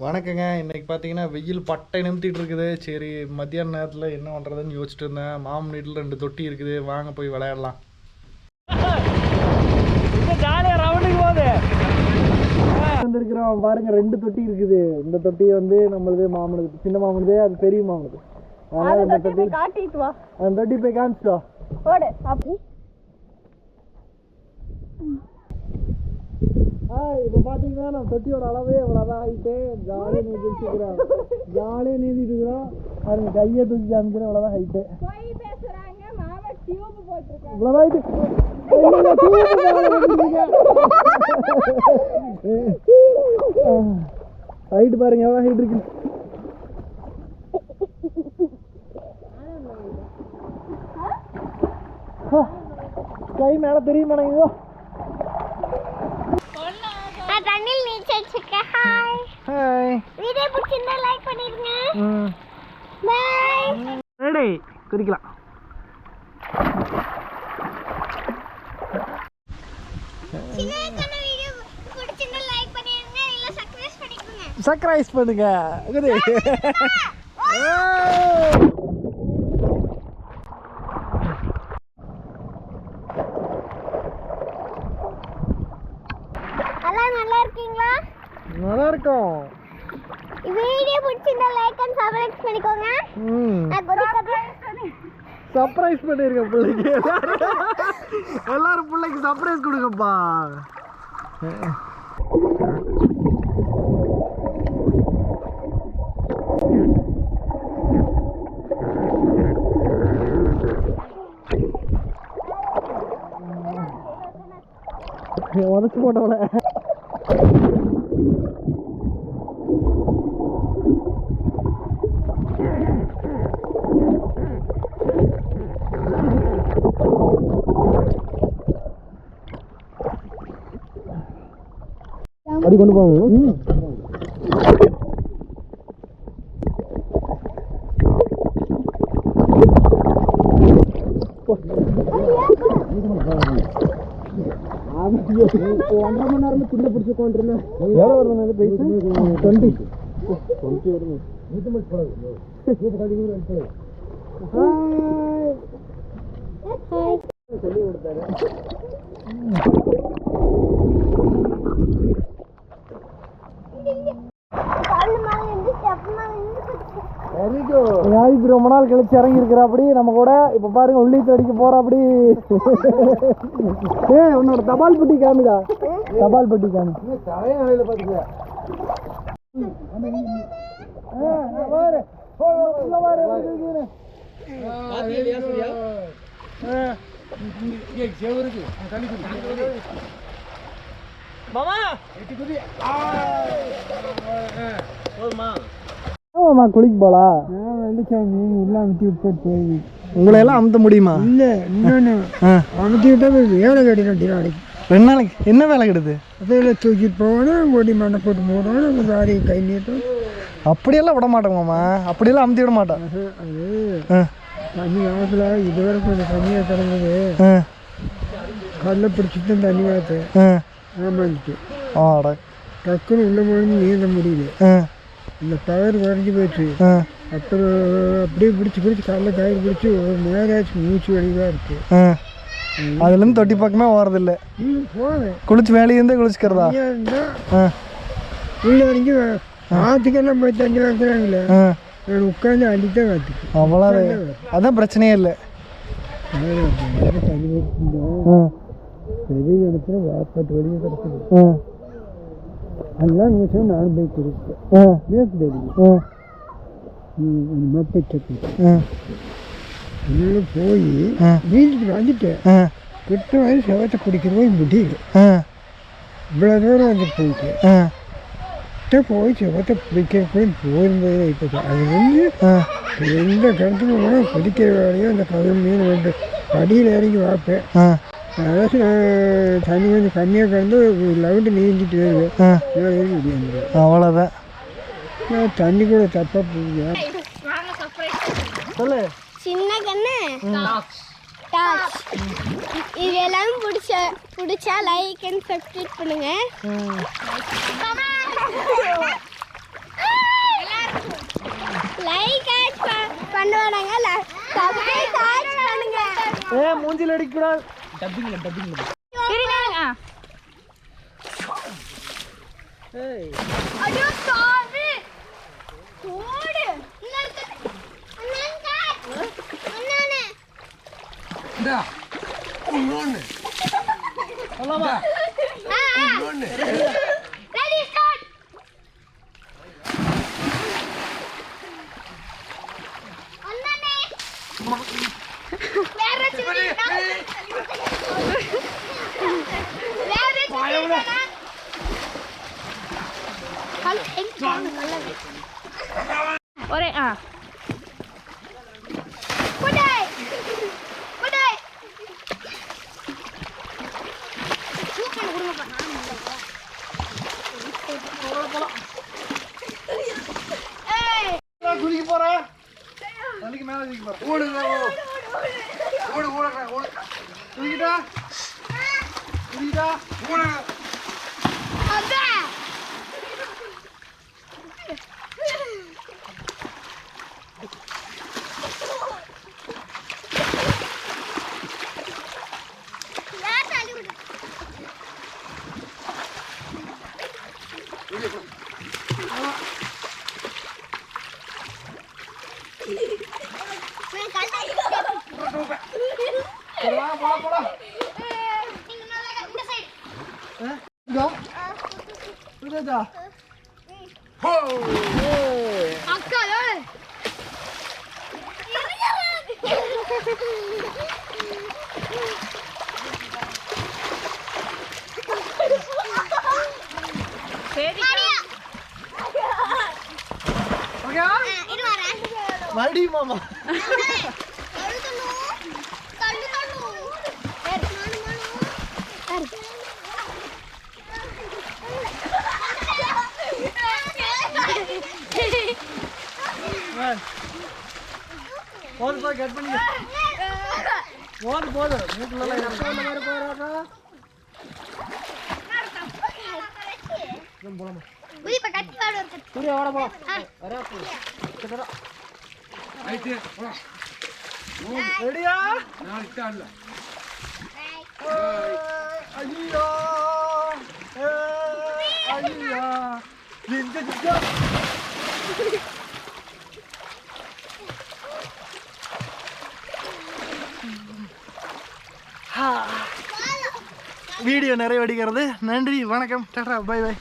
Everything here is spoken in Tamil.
வணக்கங்க. இன்னைக்கு பார்த்தீங்கன்னா வெயில் பட்டை நிமித்திட்டு இருக்குது. சரி மத்தியான நேரத்தில் என்ன பண்ணுறதுன்னு யோசிச்சுட்டு இருந்தேன். மாமன் வீட்டில் 2 தொட்டி இருக்குது, வாங்க போய் விளையாடலாம். ஜாலியாக ரவுண்டுக்கு போகுது வந்துருக்கிறோம் பாருங்க, 2 தொட்டி இருக்குது. இந்த தொட்டி வந்து நம்மளது மாமனுக்கு, சின்ன மாமனுது, அது பெரிய மாமனுக்கு. அதனால அந்த தொட்டி காட்டிட்டு வா. அந்த தொட்டி போய் காமிச்சிட்டோம். ஓடு அப்படி. இப்போ பார்த்தீங்கன்னா நம்ம தொட்டியோட அளவே இவ்வளோதான் ஹைட்டு. ஜாலியாக நீந்திருக்கிறோம், ஜாலியாக நீந்திட்டு இருக்கிறோம். பாருங்க, கையை தூக்கி காமிக்கிறோம், இவ்வளோதான் ஹைட்டு. போய் பேசுறாங்க, மாமா டியூப் போட்டுருக்காங்க. இவ்வளோ ஹைட்டு ஹைட்டு பாருங்க, எவ்வளோ ஹைட் இருக்கு. கை மேலே தெரியும் மாட்டேங்குதோ. தண்ணில் நீச்சல் அடிச்சுக்க. Hi hi. வீடியோ பிடிச்சிருந்தா லைக் பண்ணிருங்க. பை. ரெடி, குதிக்கலாம். சின்னதான வீடியோ பிடிச்சிருந்தா லைக் பண்ணிருங்க, இல்ல சப்ஸ்கிரைப் பண்ணிக்கோங்க. சப்ஸ்கிரைப் பண்ணுங்க. குதி. நல்லா இருக்கீங்களா? நல்லா இருக்கும். வீடியோ பிடிச்சிருந்தா லைக் அண்ட் சப்ஸ்கிரைப் பண்ணிக்கோங்க. சர்ப்ரைஸ் பண்ணிருக்க பிள்ளைக்கு. எல்லாரும் பிள்ளைக்கு சர்ப்ரைஸ் கொடுங்கப்பா. உதச்சு போட்டவள. அப்படி கொண்டு போங்க. ஒன்றரை மணி நேரம் குள்ள பிடிச்சி உட்காந்துருந்தேன். எவ்வளோ வருது பைசா? 20 வருது. சொல்லி கொடுத்தாரு. ஞாயிற்று ரொம்ப நாள் கழிச்சு இறங்கி இருக்கிறாப்படி நம்ம கூட. இப்ப பாருங்க, உள்ளி அடிக்க போறாப்படி. உன்னோட தபால் பெட்டி காமிடா. தபால் பெட்டி காமி. குளிக்க போலா. உள்ள அமுத்தி விட்டு போய் உங்களை எல்லாம் அமுத்த முடியுமா? இல்ல, இன்னொன்னு அமுத்தி விட்டா வேலை கட்டிடும். 2 நாளைக்கு என்ன வேலை கெடுது? அதில் தூக்கிட்டு போகணும், ஓடி மண்ணை போட்டு போடணும், லாரி கை நீட்டும். அப்படியெல்லாம் விட மாட்டோம் மாமா, அப்படியெல்லாம் அமுத்தி விட மாட்டோம். அது தண்ணி காலத்தில் இதுவரை கொஞ்சம் கம்மியாக கிடந்தது. கடலை பிடிச்சிட்டு தண்ணி காத்து ஆமாந்துச்சு. டக்குன்னு உள்ள போய் நீந்த முடியல. இந்த பவர் குறைஞ்சி போயிடுச்சு. அப்புறம் அப்படியே பிடிச்சி கடலை காய் பிடிச்சி ஒரு நேராச்சு மூச்சு வழியாக இருக்கு. அதுலேருந்து தொட்டி பக்கமே ஓரதில்ல. போவேன் குளிச்சு வேலையே இருந்தால் குளிச்சுக்கிறதா இருந்தால் உள்ள வரைக்கும் ஆற்றுக்கெல்லாம் போய் தண்ணி வைக்கிறாங்களே, நான் உட்காந்து அடித்தான் காத்துக்கு. அவ்வளோதான், அதான் பிரச்சனையே இல்லை. தண்ணி வச்சுருந்தோம், பெரிய இடத்துல வாப்பாட்டு வழியாக கிடக்குது. அதெல்லாம் நிமிஷம் நானும் போய் கொடுப்பேன். வேப்பு தெரியும் மப்பை சட்டி. அதனால போய் வீட்டுக்கு வந்துட்டேன். கிட்ட வந்து செவத்தை குடிக்கிற போய் முடியல. இவ்வளோ தூரம் வந்து போயிட்டு போய் செவத்தை பிடிக்கிற போய் போயிருந்தது. இப்போ அது வந்து எந்த கிணத்துக்கு போனால் பிடிக்கிற வேலையோ அந்த கதவு மீன் வந்து படியில் இறங்கி பார்ப்பேன். அதாச்சும் நான் தண்ணி கொஞ்சம் கம்மியாக கிடந்து லவுண்டு நீந்திட்டு வருவேன். அவ்வளோதான், நான் தண்ணி கூட தப்பாக போடுவேன். சொல்லு. சின்ன கண்ணு டாச். இது எல்லாரும் பிடிச்சா லைக் அண்ட் சப்ஸ்கிரைப் பண்ணுங்க. அடிக்கூடாது. அடியோ சாவு ஓடு அண்ணானே இந்தா இன்னொன்னு சொல்லவா இன்னொன்னு ரெடி ஸ்டார்ட் அண்ணானே வேற சின்ன ஒரே குடாய் குடாய் சூப்பர் குடுங்க ஏய் குதிக்க போறேன் தண்ணிக்கு மேல குதிக்க போறேன் ஓடுங்க ஓடு ஓடுங்க ஓடு குதிக்கிட்டா குதிக்கிட்டா ஓடு அடா போடா அக்கா சரி மறுபடி மாமா போதுப்பா கட் பண்ணி போது மூக்குல போறாக்கா போலாமா புதிப்ப கட்டி வாடு இருக்கு சூர்யா வாட போலாம் வரா கிட்டடா ரைட் போலாம் ரெடியா நான் ஸ்டார்ட்ல ஐயா ஐயா ஜிங்க ஜிங்க வீடியோ நிறைவடைகிறது. நன்றி, வணக்கம், டாடா, பை பை.